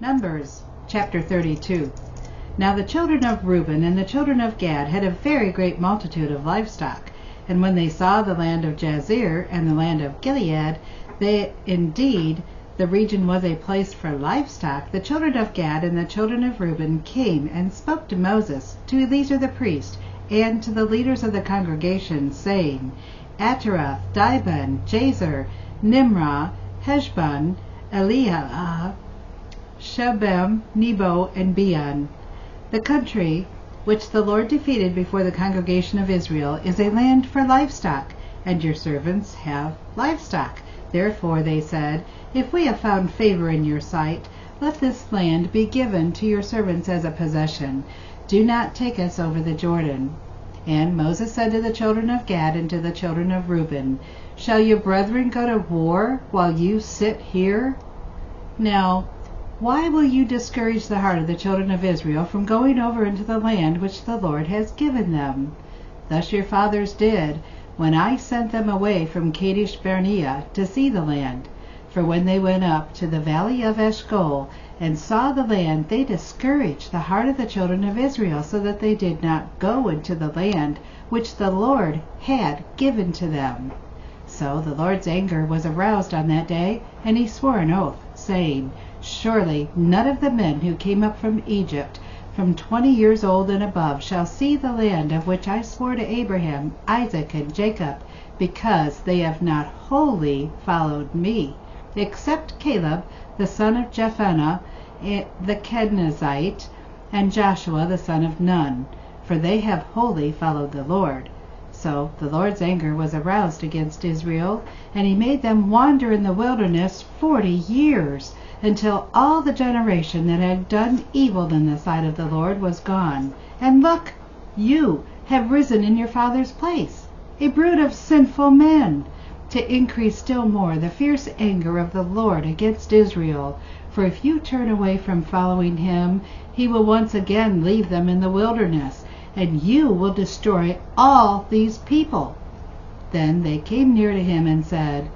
Numbers chapter 32. Now the children of Reuben and the children of Gad had a very great multitude of livestock. And when they saw the land of Jazer and the land of Gilead, they indeed the region was a place for livestock, the children of Gad and the children of Reuben came and spoke to Moses, to Eleazar the priest, and to the leaders of the congregation, saying, Ataroth, Dibon, Jazer, Nimrah, Heshbon, Eliah, Shebem, Nebo, and Beon. The country which the Lord defeated before the congregation of Israel is a land for livestock, and your servants have livestock. Therefore they said, If we have found favor in your sight, let this land be given to your servants as a possession. Do not take us over the Jordan. And Moses said to the children of Gad and to the children of Reuben, Shall your brethren go to war while you sit here? Now, why will you discourage the heart of the children of Israel from going over into the land which the Lord has given them? Thus your fathers did, when I sent them away from Kadesh Barnea to see the land. For when they went up to the valley of Eshcol and saw the land, they discouraged the heart of the children of Israel, so that they did not go into the land which the Lord had given to them. So the Lord's anger was aroused on that day, and he swore an oath, saying, Surely none of the men who came up from Egypt, from 20 years old and above, shall see the land of which I swore to Abraham, Isaac, and Jacob, because they have not wholly followed me, except Caleb the son of Jephunneh the Kenizzite, and Joshua the son of Nun, for they have wholly followed the Lord. So the Lord's anger was aroused against Israel, and he made them wander in the wilderness 40 years, until all the generation that had done evil in the sight of the Lord was gone. And look, you have risen in your father's place, a brood of sinful men, to increase still more the fierce anger of the Lord against Israel. For if you turn away from following him, he will once again leave them in the wilderness, and you will destroy all these people. Then they came near to him and said,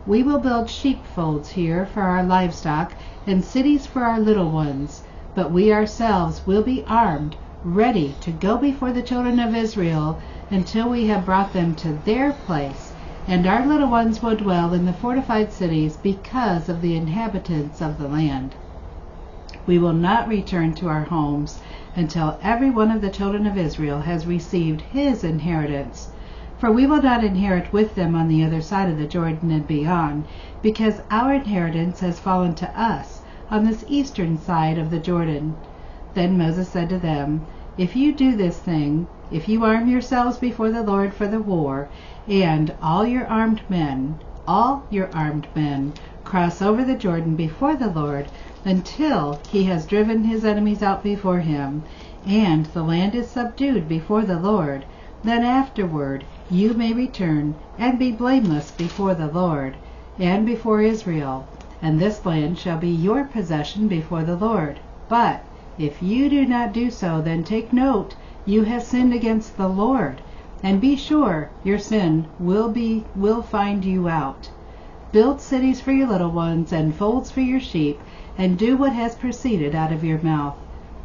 We will build sheepfolds here for our livestock, and cities for our little ones. But we ourselves will be armed, ready to go before the children of Israel, until we have brought them to their place. And our little ones will dwell in the fortified cities because of the inhabitants of the land. We will not return to our homes until every one of the children of Israel has received his inheritance. For we will not inherit with them on the other side of the Jordan and beyond, because our inheritance has fallen to us on this eastern side of the Jordan. Then Moses said to them, If you do this thing, if you arm yourselves before the Lord for the war, and all your armed men cross over the Jordan before the Lord, until he has driven his enemies out before him, and the land is subdued before the Lord, then afterward you may return and be blameless before the Lord and before Israel, and this land shall be your possession before the Lord. But if you do not do so, then take note, you have sinned against the Lord, and be sure your sin will find you out. Build cities for your little ones, and folds for your sheep, and do what has proceeded out of your mouth.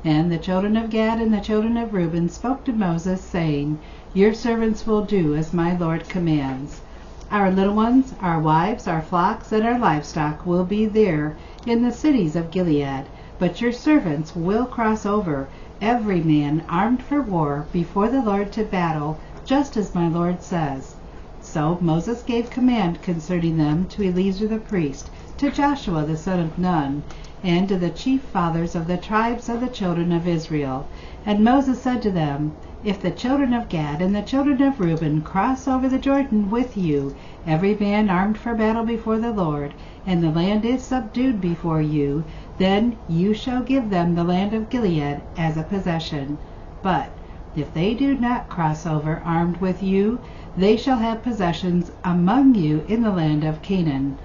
And the children of Gad and the children of Reuben spoke to Moses, saying, Your servants will do as my Lord commands. Our little ones, our wives, our flocks, and our livestock will be there in the cities of Gilead, but your servants will cross over, every man armed for war, before the Lord to battle, just as my Lord says. So Moses gave command concerning them to Eleazar the priest, to Joshua the son of Nun, and to the chief fathers of the tribes of the children of Israel. And Moses said to them, If the children of Gad and the children of Reuben cross over the Jordan with you, every man armed for battle before the Lord, and the land is subdued before you, then you shall give them the land of Gilead as a possession. But if they do not cross over armed with you, they shall have possessions among you in the land of Canaan.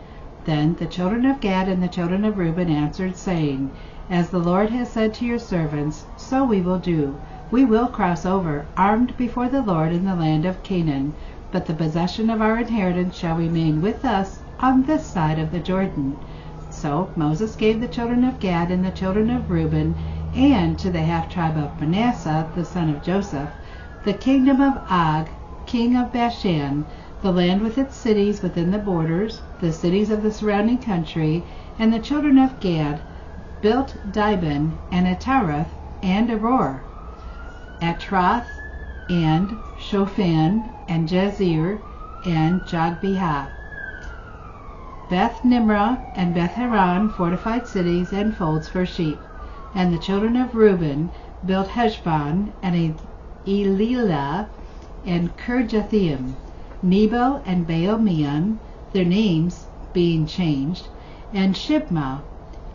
Then the children of Gad and the children of Reuben answered, saying, As the Lord has said to your servants, so we will do. We will cross over, armed before the Lord in the land of Canaan, but the possession of our inheritance shall remain with us on this side of the Jordan. So Moses gave the children of Gad and the children of Reuben, and to the half-tribe of Manasseh, the son of Joseph, the kingdom of Og, king of Bashan, the land with its cities within the borders, the cities of the surrounding country. And the children of Gad built Dibon, and Ataroth, and Aroer, Atroth, and Shophan, and Jazer, and Jogbehah, Beth Nimrah and Beth Haran, fortified cities and folds for sheep. And the children of Reuben built Heshbon, and Elilah, and Kirjathaim, Nebo and Baal-meon, their names being changed, and Shibmah,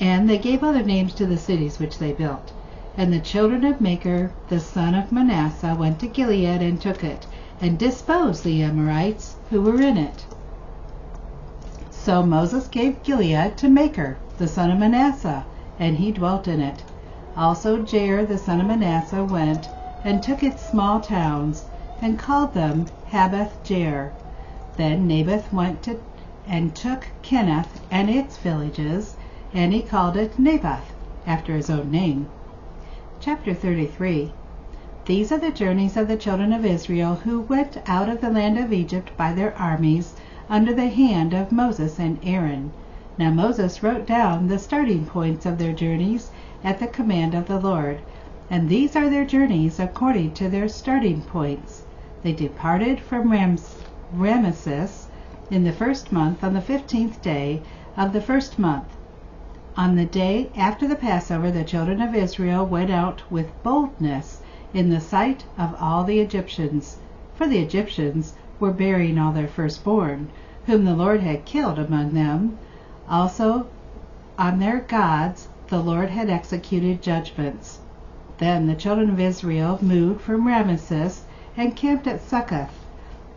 and they gave other names to the cities which they built. And the children of Machir, the son of Manasseh, went to Gilead and took it, and disposed the Amorites who were in it. So Moses gave Gilead to Machir, the son of Manasseh, and he dwelt in it. Also Jair, the son of Manasseh, went and took its small towns, and called them Haboth-jair. Then Naboth went and took Kenath and its villages, and he called it Naboth, after his own name. Chapter 33. These are the journeys of the children of Israel who went out of the land of Egypt by their armies, under the hand of Moses and Aaron. Now Moses wrote down the starting points of their journeys at the command of the Lord, and these are their journeys according to their starting points. They departed from Ramesses in the first month, on the 15th day of the first month. On the day after the Passover, the children of Israel went out with boldness in the sight of all the Egyptians, for the Egyptians were bearing all their firstborn, whom the Lord had killed among them. Also on their gods the Lord had executed judgments. Then the children of Israel moved from Ramesses and camped at Succoth.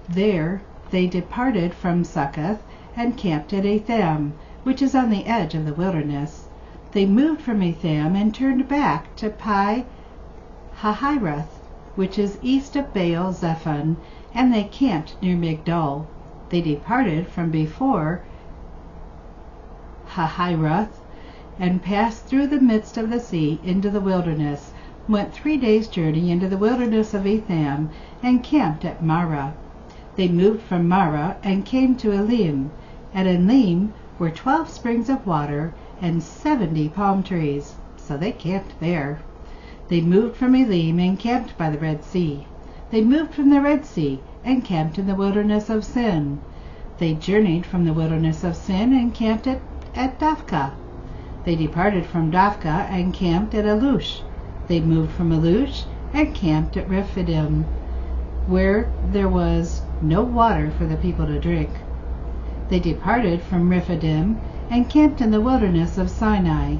There they departed from Succoth and camped at Etham, which is on the edge of the wilderness. They moved from Etham and turned back to Pi-hahiroth, which is east of Baal-zephon, and they camped near Migdol. They departed from before Hahiroth and passed through the midst of the sea into the wilderness, went 3 days' journey into the wilderness of Etham, and camped at Marah. They moved from Marah and came to Elim. At Elim were 12 springs of water and 70 palm trees, so they camped there. They moved from Elim and camped by the Red Sea. They moved from the Red Sea and camped in the wilderness of Sin. They journeyed from the wilderness of Sin and camped at Dophkah. They departed from Dophkah and camped at Alush. They moved from Alush and camped at Rephidim, where there was no water for the people to drink. They departed from Rephidim and camped in the wilderness of Sinai.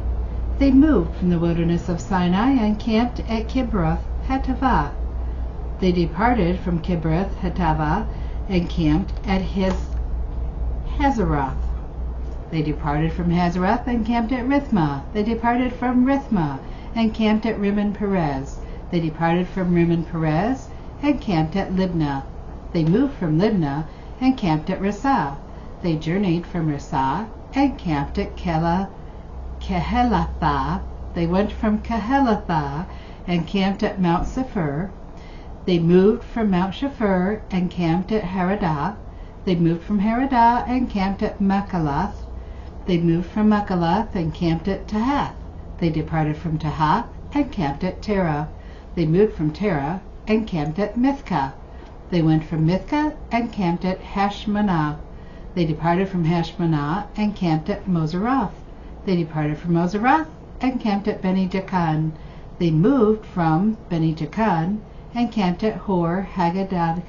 They moved from the wilderness of Sinai and camped at Kibroth Hattaavah. They departed from Kibroth Hattaavah and camped at Hazeroth. They departed from Hazeroth and camped at Rithmah. They departed from Rithmah and camped at Rimmon Perez. They departed from Rimmon Perez and camped at Libnah. They moved from Libnah and camped at Rissah. They journeyed from Rissah and camped at Kehelathah. They went from Kehelathah and camped at Mount Sephir. They moved from Mount Sephir and camped at Haradah. They moved from Haradah and camped at Makalath. They moved from Makalath and camped at Tahath. They departed from Tahath and camped at Terah. They moved from Terah and camped at Mithkah. They went from Mithkah and camped at Hashmanah. They departed from Hashmanah and camped at Moseroth. They departed from Moseroth and camped at Beni-Jacan. They moved from Beni-Jacan and camped at Hor Haggidgad.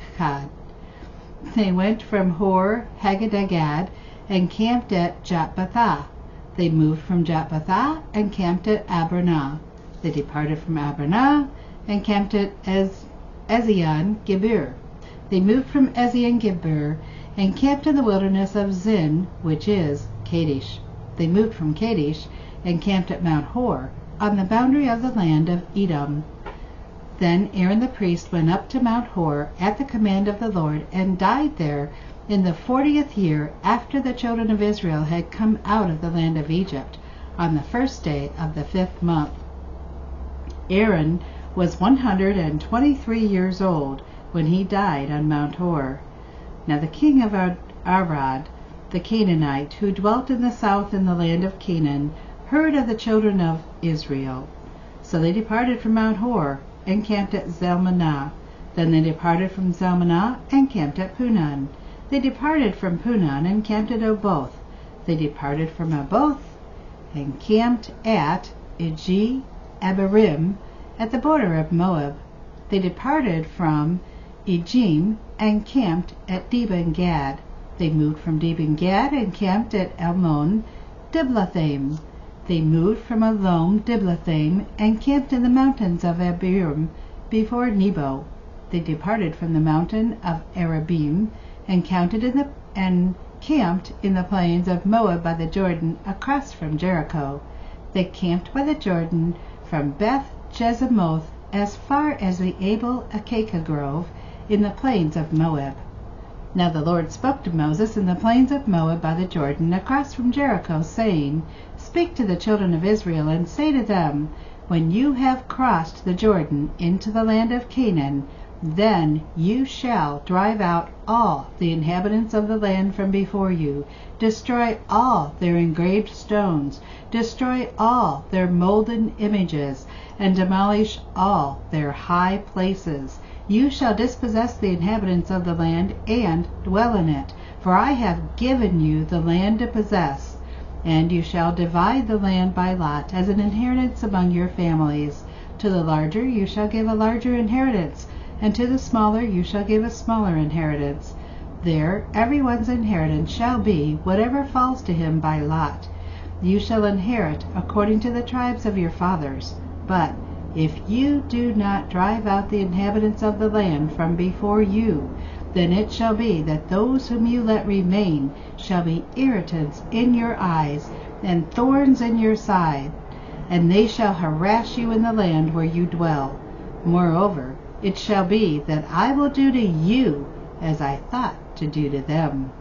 They went from Hor Haggidgad and camped at Jotbathah. They moved from Jotbathah and camped at Abranah. They departed from Abranah and camped at Ezion-Geber. They moved from Ezion-Geber and camped in the wilderness of Zin, which is Kadesh. They moved from Kadesh and camped at Mount Hor, on the boundary of the land of Edom. Then Aaron the priest went up to Mount Hor at the command of the Lord, and died there in the 40th year after the children of Israel had come out of the land of Egypt, on the first day of the 5th month. Aaron was 123 years old when he died on Mount Hor. Now the king of Arad, the Canaanite, who dwelt in the south in the land of Canaan, heard of the children of Israel. So they departed from Mount Hor, and camped at Zalmunna. Then they departed from Zalmunna, and camped at Punon. They departed from Punon, and camped at Oboth. They departed from Oboth, and camped at Ije-Abarim, at the border of Moab. They departed from Ejim, and camped at Dibon-Gad. They moved from Dibon-Gad, and camped at Almon-Diblathaim. They moved from Almon-Diblathaim, and camped in the mountains of Abiram, before Nebo. They departed from the mountain of Arabim, and camped in the plains of Moab by the Jordan, across from Jericho. They camped by the Jordan from Beth Jezimoth as far as the Abel-Akeka grove in the plains of Moab. Now the Lord spoke to Moses in the plains of Moab by the Jordan, across from Jericho, saying, Speak to the children of Israel, and say to them, When you have crossed the Jordan into the land of Canaan, then you shall drive out all the inhabitants of the land from before you, destroy all their engraved stones, destroy all their molten images, and demolish all their high places. You shall dispossess the inhabitants of the land, and dwell in it, for I have given you the land to possess. And you shall divide the land by lot, as an inheritance among your families. To the larger you shall give a larger inheritance, and to the smaller you shall give a smaller inheritance. There everyone's inheritance shall be whatever falls to him by lot. You shall inherit according to the tribes of your fathers. But if you do not drive out the inhabitants of the land from before you, then it shall be that those whom you let remain shall be irritants in your eyes, and thorns in your side, and they shall harass you in the land where you dwell. Moreover, it shall be that I will do to you as I thought to do to them.